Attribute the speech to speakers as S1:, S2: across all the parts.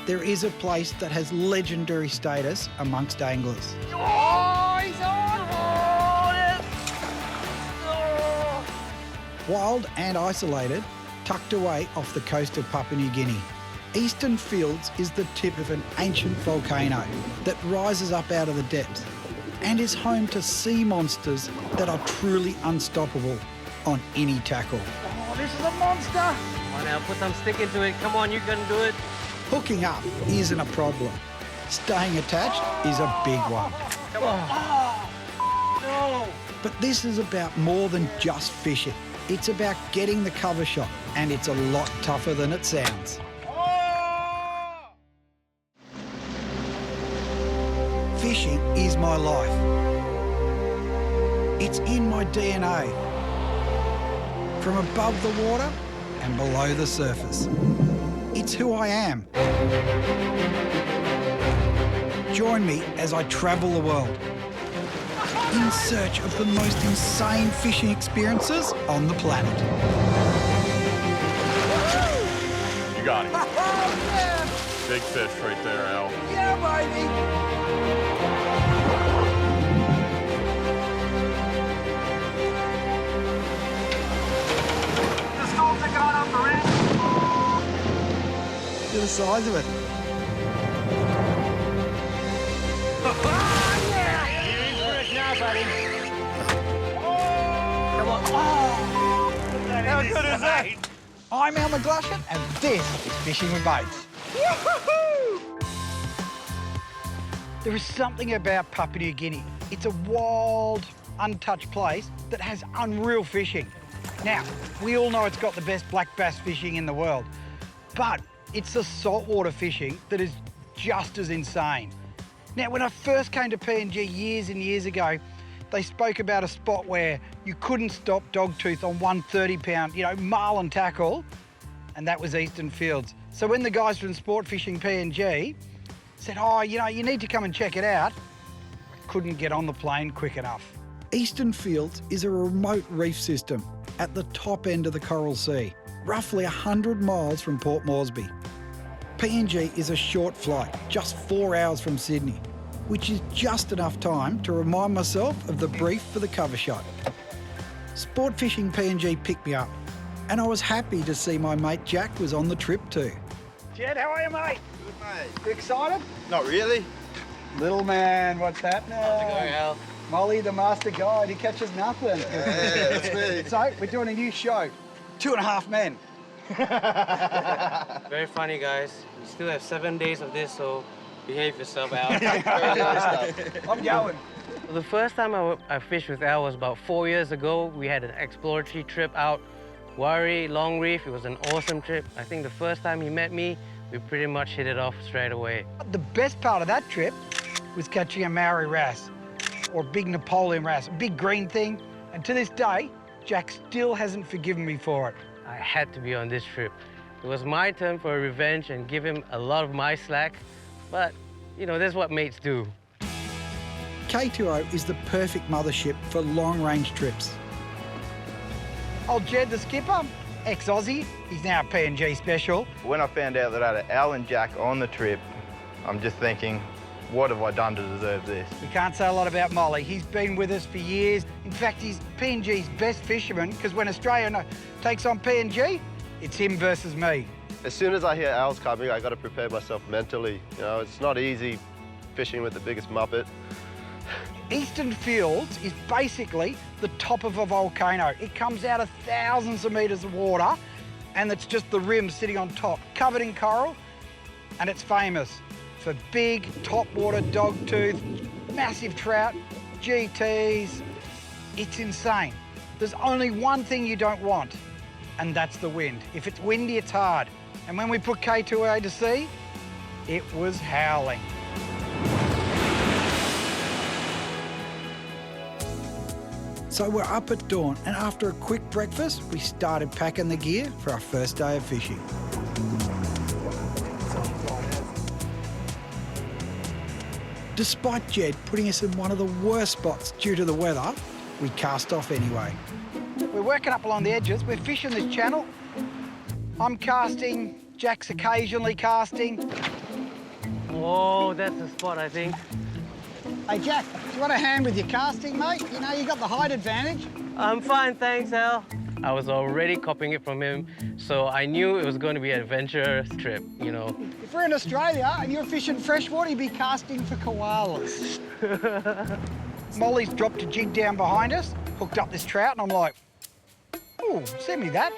S1: there is a place that has legendary status amongst anglers.
S2: Oh, he's on!
S1: Wild and isolated, tucked away off the coast of Papua New Guinea, Eastern Fields is the tip of an ancient volcano that rises up out of the depths and is home to sea monsters that are truly unstoppable on any tackle.
S2: Oh, this is a monster! Come on now, put some stick into it. Come on, you can do it.
S1: Hooking up isn't a problem. Staying attached is a big one.
S2: Come on. No!
S1: But this is about more than just fishing. It's about getting the cover shot, and it's a lot tougher than it sounds. Fishing is my life. It's in my DNA. From above the water and below the surface. It's who I am. Join me as I travel the world in search of the most insane fishing experiences on the planet.
S3: You got it.
S2: Oh, yeah!
S3: Big fish right there, Al.
S2: Yeah, baby! The storms are going up the reef.
S1: Look at the size of it.
S2: Come on. Oh!
S1: How good is that? I'm Al McGlushan, and this is Fishing with Mates. There is something about Papua New Guinea. It's a wild, untouched place that has unreal fishing. Now, we all know it's got the best black bass fishing in the world, but it's the saltwater fishing that is just as insane. Now, when I first came to PNG years and years ago, they spoke about a spot where you couldn't stop dogtooth on one 30-pound, marlin tackle, and that was Eastern Fields. So when the guys from Sport Fishing PNG said, oh, you need to come and check it out, I couldn't get on the plane quick enough. Eastern Fields is a remote reef system at the top end of the Coral Sea, roughly 100 miles from Port Moresby. PNG is a short flight, just 4 hours from Sydney, which is just enough time to remind myself of the brief for the cover shot. Sport Fishing PNG picked me up, and I was happy to see my mate Jack was on the trip too. Jed, how are you, mate?
S4: Good, mate.
S1: You excited?
S4: Not really.
S1: Little man, what's happening?
S2: How's it going, Al?
S1: Molly, the master guide, he catches nothing.
S4: Yeah, that's me.
S1: So, we're doing a new show, 2.5 Men.
S2: Very funny, guys. We still have 7 days of this, so behave yourself, Al.
S1: I'm going.
S2: The first time I fished with Al was about 4 years ago. We had an exploratory trip out, Wari, Long Reef. It was an awesome trip. I think the first time he met me, we pretty much hit it off straight away.
S1: The best part of that trip was catching a Maori wrasse, or big Napoleon wrasse, a big green thing. And to this day, Jack still hasn't forgiven me for it.
S2: I had to be on this trip. It was my turn for revenge and give him a lot of my slack. But, that's what mates do.
S1: K2O is the perfect mothership for long-range trips. Old Jed, the skipper, ex-Aussie, he's now a PNG special.
S4: When I found out that I had Al and Jack on the trip, I'm just thinking, what have I done to deserve this?
S1: We can't say a lot about Molly. He's been with us for years. In fact, he's PNG's best fisherman, because when Australia takes on PNG, it's him versus me.
S5: As soon as I hear Al's coming, I got to prepare myself mentally. It's not easy fishing with the biggest muppet.
S1: Eastern Fields is basically the top of a volcano. It comes out of thousands of metres of water, and it's just the rim sitting on top, covered in coral, and it's famous for big topwater dogtooth, massive trout, GTs. It's insane. There's only one thing you don't want, and that's the wind. If it's windy, it's hard. And when we put K2A to sea, it was howling. So we're up at dawn, and after a quick breakfast, we started packing the gear for our first day of fishing. Despite Jed putting us in one of the worst spots due to the weather, we cast off anyway. We're working up along the edges. We're fishing this channel. I'm casting, Jack's occasionally casting.
S2: Oh, that's the spot, I think.
S1: Hey, Jack, do you want a hand with your casting, mate? You know, you got the height advantage.
S2: I'm fine, thanks, Al. I was already copying it from him, so I knew it was going to be an adventurous trip, you know.
S1: If we're in Australia and you're fishing freshwater, you'd be casting for koalas. Molly's dropped a jig down behind us, hooked up this trout, and I'm like, ooh, send me that.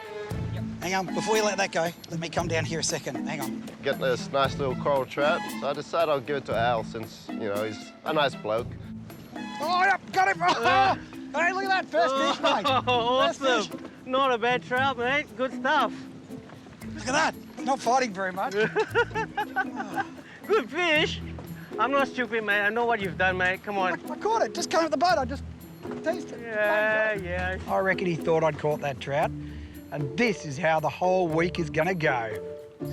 S1: Yep. Hang on, before you let that go, let me come down here a second. Hang on.
S5: Get this nice little coral trout, so I decided I'll give it to Al since, you know, he's a nice bloke.
S1: Oh, yep, got him. Oh, hey, look at that first fish, mate.
S2: Awesome.
S1: First fish.
S2: Not a bad trout, mate. Good stuff.
S1: Look at that. Not fighting very much.
S2: Good fish. I'm not stupid, mate. I know what you've done, mate. Come on.
S1: I caught it. Just came with the boat. I just tasted it.
S2: Yeah.
S1: I reckon he thought I'd caught that trout. And this is how the whole week is going to go.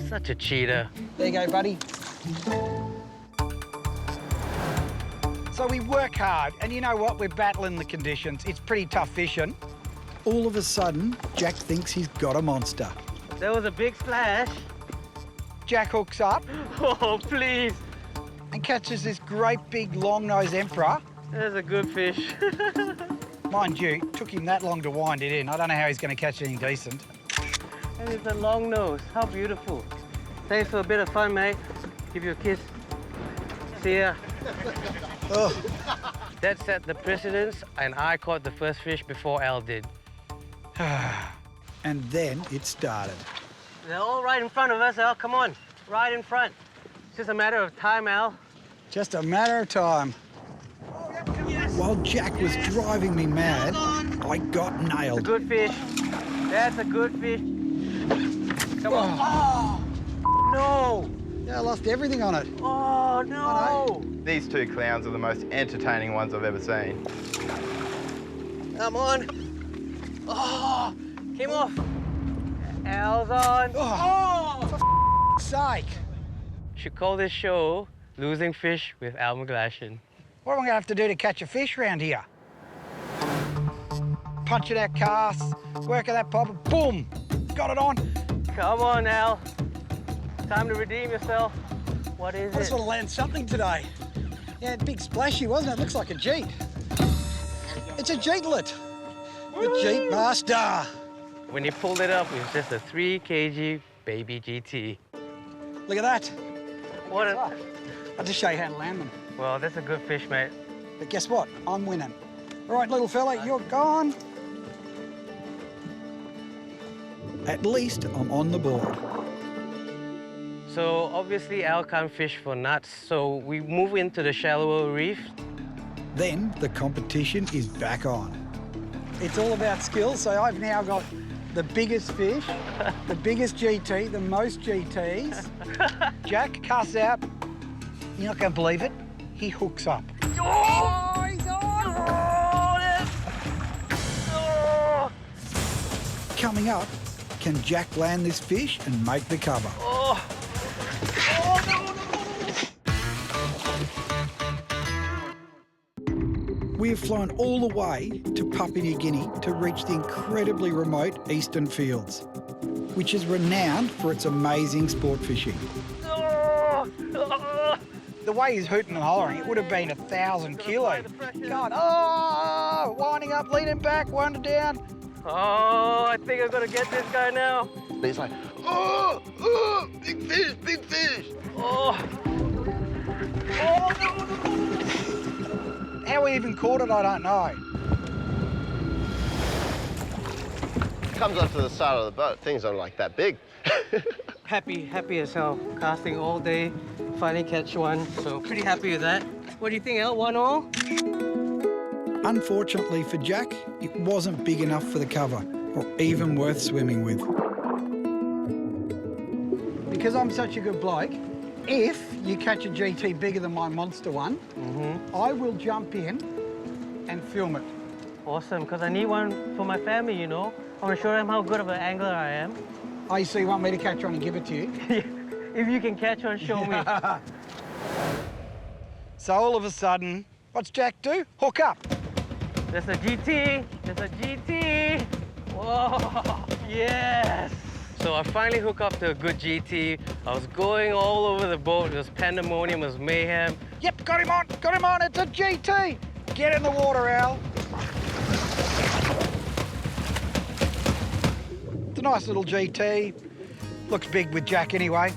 S2: Such a cheater.
S1: There you go, buddy. So we work hard, and you know what? We're battling the conditions. It's pretty tough fishing. All of a sudden, Jack thinks he's got a monster.
S2: There was a big splash.
S1: Jack hooks up
S2: Oh, please.
S1: and catches this great big long-nosed emperor.
S2: There's a good fish.
S1: Mind you, it took him that long to wind it in. I don't know how he's going to catch anything decent.
S2: And it's a long nose. How beautiful. Thanks for a bit of fun, mate. Give you a kiss. See ya.
S1: Oh.
S2: That set the precedence, and I caught the first fish before Al did.
S1: And then it started.
S2: They're all right in front of us, Al. Come on. Right in front. It's just a matter of time, Al.
S1: Just a matter of time. While Jack was driving me mad, I got nailed.
S2: Good fish. That's a good fish. Come on.
S1: Oh.
S2: No.
S1: Yeah, I lost everything on it.
S2: Oh, no.
S4: These two clowns are the most entertaining ones I've ever seen.
S2: Come on. Oh, came off. Al's on.
S1: Oh, for sake.
S2: Should call this show Losing Fish with Al McGlashan.
S1: What am I going to have to do to catch a fish around here? Punching out casts, working that popper, boom, got it on.
S2: Come on, Al. Time to redeem yourself. What is
S1: I just
S2: it?
S1: want to land something today. Yeah, big splashy, wasn't it? Looks like a jeet. It's a jeetlet. The Jeet Master.
S2: When he pulled it up, it was just a 3 kg baby GT.
S1: Look at that.
S2: What a...
S1: I'll just show you how to land them.
S2: Well, that's a good fish, mate.
S1: But guess what? I'm winning. All right, little fella, you're gone. At least I'm on the board.
S2: So obviously Al can't fish for nuts, so we move into the shallower reef.
S1: Then the competition is back on. It's all about skill, so I've now got the biggest fish, the biggest GT, the most GTs. Jack casts out. You're not going to believe it. He hooks up.
S2: Oh, he's on! Oh,
S1: Coming up, can Jack land this fish and make the cover?
S2: oh.
S1: We have flown all the way to Papua New Guinea to reach the incredibly remote eastern fields, which is renowned for its amazing sport fishing. The way he's hooting and hollering, it would have been 1,000 kilos. God, oh, winding up, leading back, one down.
S2: Oh, I think I'm gonna get this guy now.
S5: He's like, big fish, big fish.
S2: Oh.
S1: How we even caught it, I don't know.
S5: Comes up to the side of the boat. Things aren't like that big.
S2: Happy as hell. Casting all day, finally catch one. So pretty happy with that. What do you think, Al? 1 all?
S1: Unfortunately for Jack, it wasn't big enough for the cover, or even worth swimming with. Because I'm such a good bloke, if you catch a GT bigger than my monster one, I will jump in and film it.
S2: Awesome, because I need one for my family, you know. I want to show them how good of an angler I am.
S1: Oh, so you want me to catch one and give it to you?
S2: If you can catch one, show me.
S1: So all of a sudden, what's Jack do? Hook up.
S2: There's a GT. There's a GT. Whoa, yes. So I finally hooked up to a good GT. I was going all over the boat. It was pandemonium, it was mayhem.
S1: Yep, got him on, it's a GT. Get in the water, Al. It's a nice little GT. Looks big with Jack anyway.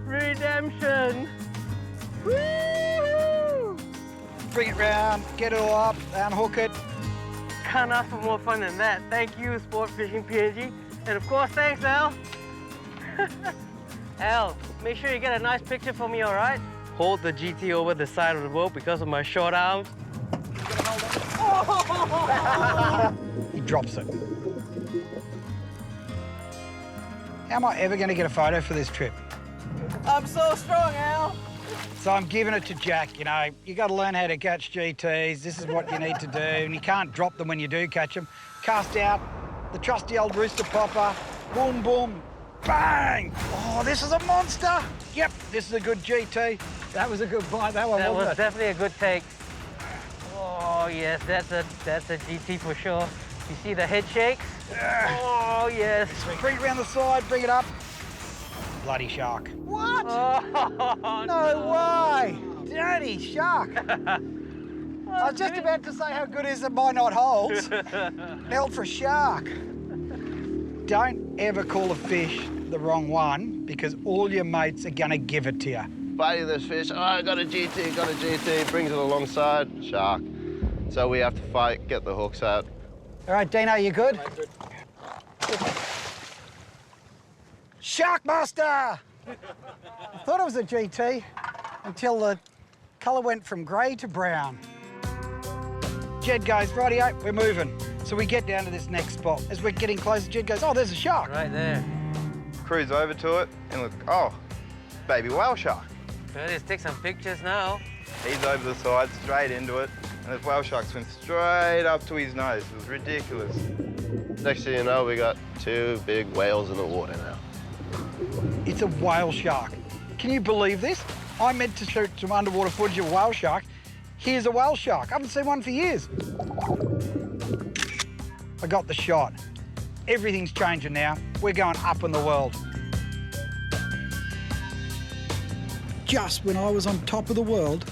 S2: Redemption! Woo!
S1: Bring it round, get it all up, unhook it.
S2: Can't ask for more fun than that. Thank you, Sport Fishing PNG. And of course, thanks, Al. Al, make sure you get a nice picture for me, all right? Hold the GT over the side of the boat because of my short arms.
S1: He drops it. How am I ever going to get a photo for this trip?
S2: I'm so strong, Al.
S1: So I'm giving it to Jack, you know. You got to learn how to catch GTs. This is what you need to do. And you can't drop them when you do catch them. Cast out, the trusty old rooster popper. Boom, boom, bang. Oh, this is a monster. Yep, this is a good GT. That was a good bite, that one,
S2: That
S1: wasn't
S2: was
S1: it?
S2: definitely a good take. Oh, yes, that's a GT for sure. You see the head shakes? Oh, yes.
S1: Bring it around the side, bring it up. Bloody shark. What?
S2: Oh,
S1: No way! Dirty shark! I was just about to say how good is it by not holes. Held for a shark. Don't ever call a fish the wrong one because all your mates are gonna give it to you.
S5: Biting this fish, oh, I got a GT, brings it alongside, shark. So we have to fight, get the hooks out.
S1: All right, Dino, you good? Shark Master! I thought it was a GT until the colour went from grey to brown. Jed goes, rightio, we're moving. So we get down to this next spot. As we're getting closer, Jed goes, oh, there's a shark.
S2: right there.
S4: Cruise over to it and look, oh, baby whale shark.
S2: Let's take some pictures now.
S4: He's over the side, straight into it, and this whale shark swims straight up to his nose. It was ridiculous.
S5: Next thing you know, we got 2 big whales in the water now.
S1: It's a whale shark. Can you believe this? I meant to shoot some underwater footage of a whale shark. Here's a whale shark. I haven't seen one for years. I got the shot. Everything's changing now. We're going up in the world. Just when I was on top of the world,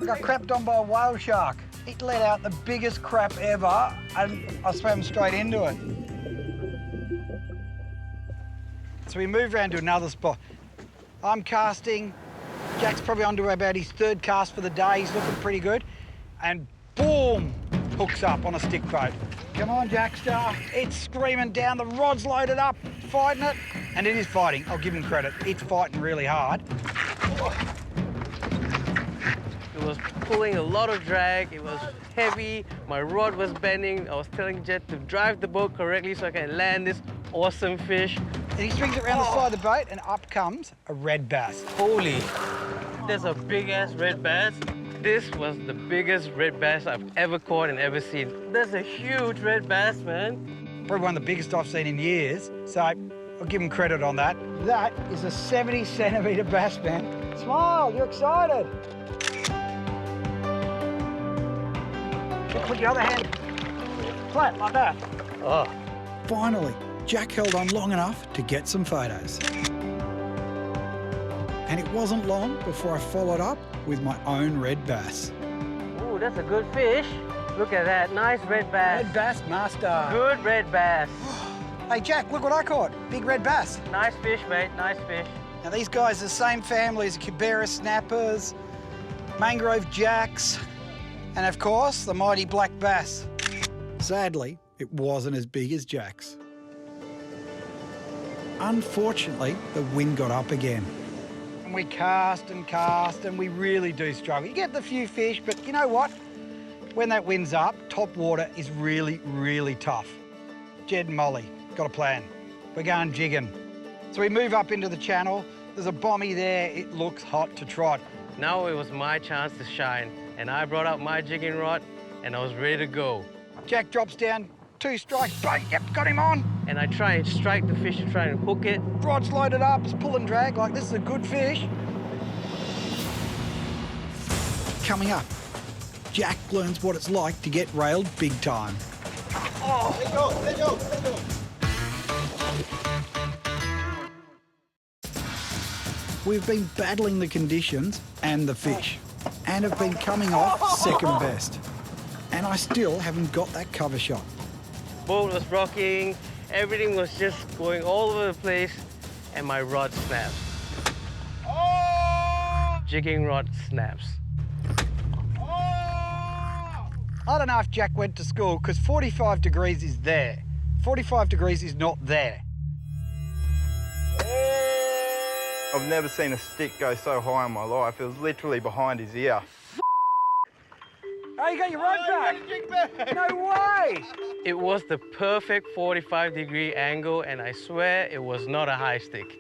S1: I got crapped on by a whale shark. It let out the biggest crap ever and I swam straight into it. So we move around to another spot. I'm casting. Jack's probably onto about his 3rd cast for the day. He's looking pretty good. And boom, hooks up on a stick boat. Come on, Jackstar. It's screaming down. The rod's loaded up, fighting it. And it is fighting. I'll give him credit. It's fighting really hard.
S2: It was pulling a lot of drag. It was heavy. My rod was bending. I was telling Jet to drive the boat correctly so I can land this awesome fish.
S1: And he swings it around the side of the boat and up comes a red bass.
S2: Holy, there's a big-ass red bass. This was the biggest red bass I've ever caught and ever seen. That's a huge red bass, man.
S1: Probably one of the biggest I've seen in years. So I'll give him credit on that. That is a 70 centimetre bass, man. Smile, you're excited. Put your other hand flat like that.
S2: Oh.
S1: Finally, Jack held on long enough to get some photos. And it wasn't long before I followed up with my own red bass.
S2: Ooh, that's a good fish. Look at that, nice red bass.
S1: Red bass master.
S2: Good red bass.
S1: Hey Jack, look what I caught. Big red bass.
S2: Nice fish, mate, nice fish.
S1: Now these guys are the same family as Kibera snappers, mangrove jacks, and of course, the mighty black bass. Sadly, it wasn't as big as Jack's. Unfortunately, the wind got up again. And we cast, and we really do struggle. You get the few fish, but you know what? When that wind's up, top water is really, really tough. Jed and Molly got a plan. We're going jigging. So we move up into the channel. There's a bommy there. It looks hot to trot.
S2: Now it was my chance to shine, and I brought out my jigging rod, and I was ready to go.
S1: Jack drops down, 2 strikes, bang, yep, got him on.
S2: And I try and strike the fish and try and hook it.
S1: Rod's loaded up, it's pull and drag, like this is a good fish. Coming up, Jack learns what it's like to get railed big time. We've been battling the conditions and the fish and have been coming off second best. And I still haven't got that cover shot.
S2: Boat was rocking, everything was just going all over the place, and my rod snaps. Jigging rod snaps.
S1: I don't know if Jack went to school because 45 degrees is there. 45 degrees is not there.
S4: I've never seen a stick go so high in my life. It was literally behind his ear.
S1: Oh, you got your rod back? No way!
S2: It was the perfect 45-degree angle, and I swear it was not a high stick.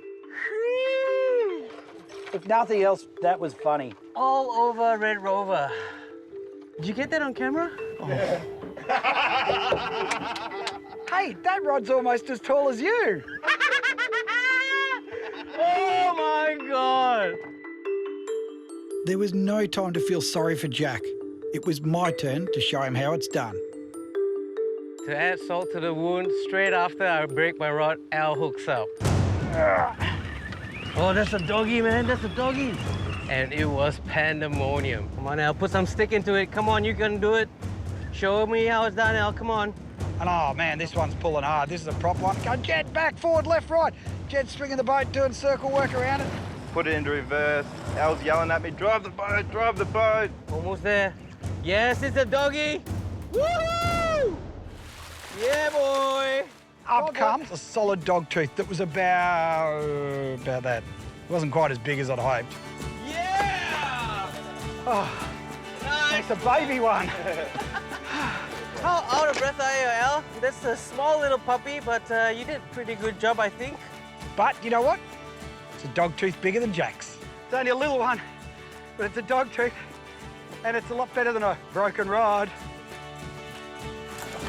S1: If nothing else, that was funny.
S2: All over Red Rover. Did you get that on camera? Oh.
S1: Hey, that rod's almost as tall as you.
S2: Oh my God!
S1: There was no time to feel sorry for Jack. It was my turn to show him how it's done.
S2: To add salt to the wound, straight after I break my rod, Al hooks up. Oh, that's a doggy, man, that's a doggy. And it was pandemonium. Come on, Al, put some stick into it. Come on, you can do it. Show me how it's done, Al, come on.
S1: And oh man, this one's pulling hard. This is a prop one. Go Jed, back, forward, left, right. Jed swinging the boat, doing circle work around it.
S4: Put it into reverse. Al's yelling at me, drive the boat, drive the boat.
S2: Almost there. Yes, it's a doggy. Woohoo! Yeah, boy.
S1: Up comes a solid dog tooth that was about that. It wasn't quite as big as I'd hoped.
S2: Yeah!
S1: Oh,
S2: Nice.
S1: it's a baby one.
S2: How out of breath are you, Al? That's a small little puppy, but you did a pretty good job, I think.
S1: But you know what? It's a dog tooth bigger than Jack's. It's only a little one, but it's a dog tooth, and it's a lot better than a broken rod.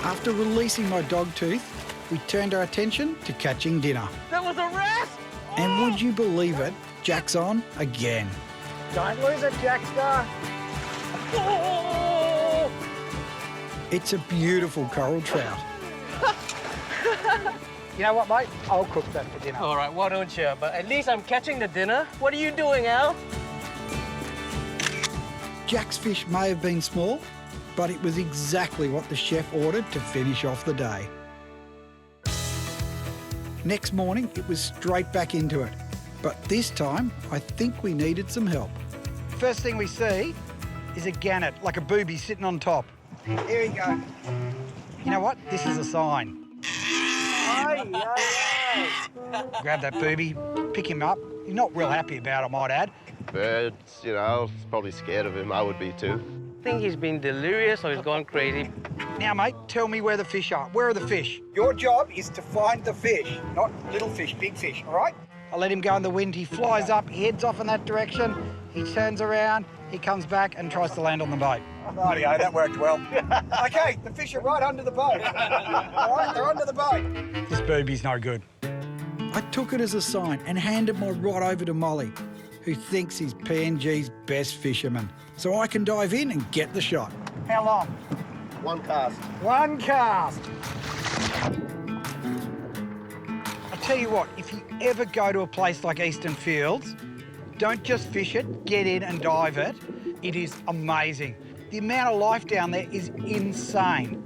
S1: After releasing my dog tooth, we turned our attention to catching dinner.
S2: That was a wrap!
S1: And would you believe it, Jack's on again. Don't lose it, Jackster.
S2: Oh!
S1: It's a beautiful coral trout. You know what, mate? I'll cook that for dinner.
S2: All right, why don't you? But at least I'm catching the dinner. What are you doing, Al?
S1: Jack's fish may have been small, but it was exactly what the chef ordered to finish off the day. Next morning, it was straight back into it. But this time, I think we needed some help. First thing we see is a gannet, like a booby sitting on top. Here we go. You know what? This is a sign. Grab that booby, pick him up. He's not real happy about it, I might add.
S5: Birds, you know, probably scared of him. I would be too.
S2: I think he's been delirious or he's gone crazy.
S1: Now, mate, tell me where the fish are. Where are the fish? Your job is to find the fish, not little fish, big fish, all right? I let him go in the wind. He flies up, he heads off in that direction. He turns around, he comes back and tries to land on the boat. Rightio, that worked well. Okay, the fish are right under the boat. All right, they're under the boat. This booby's no good. I took it as a sign and handed my rod over to Molly, who thinks he's PNG's best fisherman, so I can dive in and get the shot. How long?
S5: One cast.
S1: One cast. I tell you what, if you ever go to a place like Eastern Fields, don't just fish it, get in and dive it. It is amazing. The amount of life down there is insane.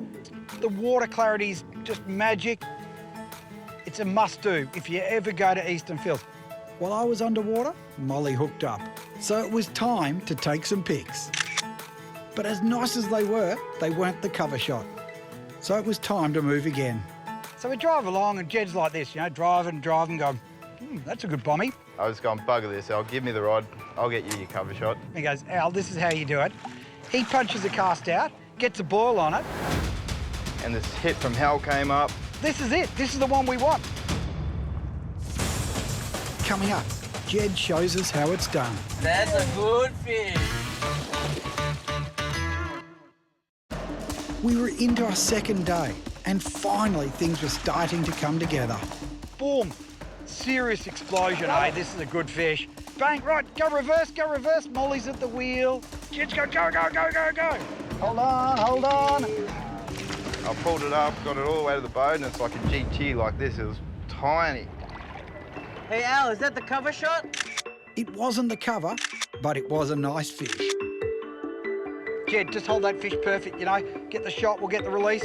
S1: The water clarity is just magic. It's a must-do if you ever go to Eastern Fields. While I was underwater, Molly hooked up. So it was time to take some pics. But as nice as they weren't the cover shot. So it was time to move again. So we drive along and Jed's like this, you know, driving, going, that's a good bommy.
S4: I was going, bugger this, Al, give me the rod. I'll get you your cover shot.
S1: He goes, Al, this is how you do it. He punches the cast out, gets a boil on it.
S4: And this hit from hell came up.
S1: This is it. This is the one we want. Coming up, Jed shows us how it's done.
S2: That's a good fish.
S1: We were into our second day, and finally things were starting to come together. Boom! Serious explosion, eh? This is a good fish. Bang, right, go reverse, Molly's at the wheel. Jed's go. Hold on.
S4: I pulled it up, got it all the way to the boat, and it's like a GT like this. It was tiny.
S2: Hey, Al, is that the cover shot?
S1: It wasn't the cover, but it was a nice fish. Jed, just hold that fish perfect, you know. Get the shot, we'll get the release.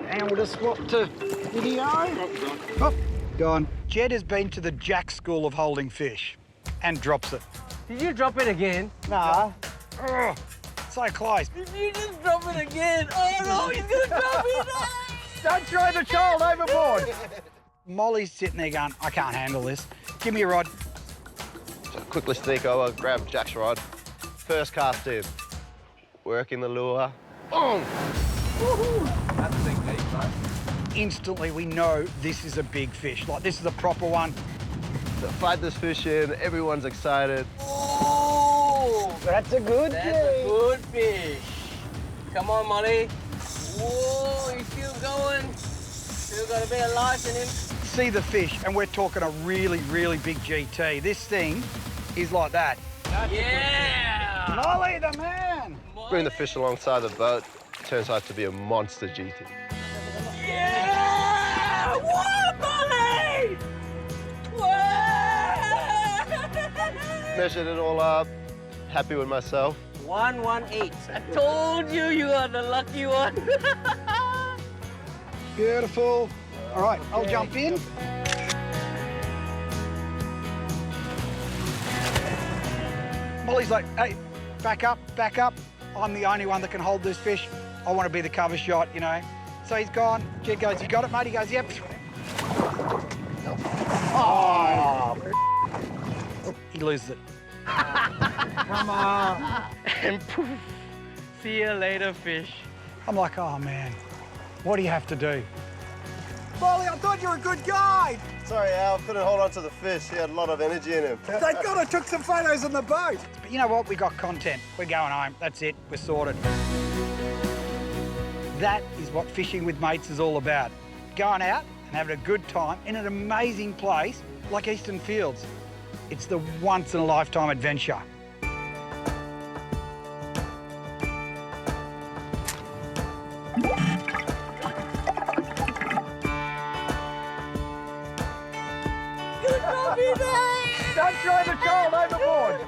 S1: And we'll just swap to video. Oh, gone. Jed has been to the Jack school of holding fish and drops it.
S2: Did you drop it again?
S1: Nah. Oh, so close.
S2: Did you just drop it again? Oh no, he's gonna drop it!
S1: Don't throw the child overboard. Molly's sitting there going, I can't handle this. Give me a rod.
S5: So quickly sneak over, grab Jack's rod. First cast in. Working the lure. Boom!
S4: That's a big deep, mate.
S1: Instantly, we know this is a big fish. Like, this is a proper one.
S5: So fight this fish in, everyone's excited.
S2: Oh!
S1: That's a good
S2: That's a good fish. Come on, Molly. Whoa, he's still going. Still got a bit of life in him.
S1: See the fish, and we're talking a really, really big GT. This thing is like that.
S2: Yeah!
S1: Molly, the man!
S5: Bring the fish alongside the boat. Turns out to be a monster GT.
S2: Yeah! What, Molly? Whoa!
S5: Measured it all up. Happy with myself.
S2: 118. I told you you are the lucky one.
S1: Beautiful. All right, I'll jump in. Molly's like, hey, back up, back up. I'm the only one that can hold this fish. I want to be the cover shot, you know. So he's gone. Jed goes, you got it, mate? He goes, yep. Oh. He loses it. Come on.
S2: And poof. See you later, fish.
S1: I'm like, oh, man, what do you have to do? Molly, I thought you were a good guide.
S5: Sorry, Al, couldn't hold on to the fish. He had a lot of energy in him.
S1: Thank God I took some photos on the boat. But you know what? We got content. We're going home. That's it. We're sorted. That is what Fishing with Mates is all about. Going out and having a good time in an amazing place like Eastern Fields. It's the once-in-a-lifetime adventure. Don't throw the child overboard.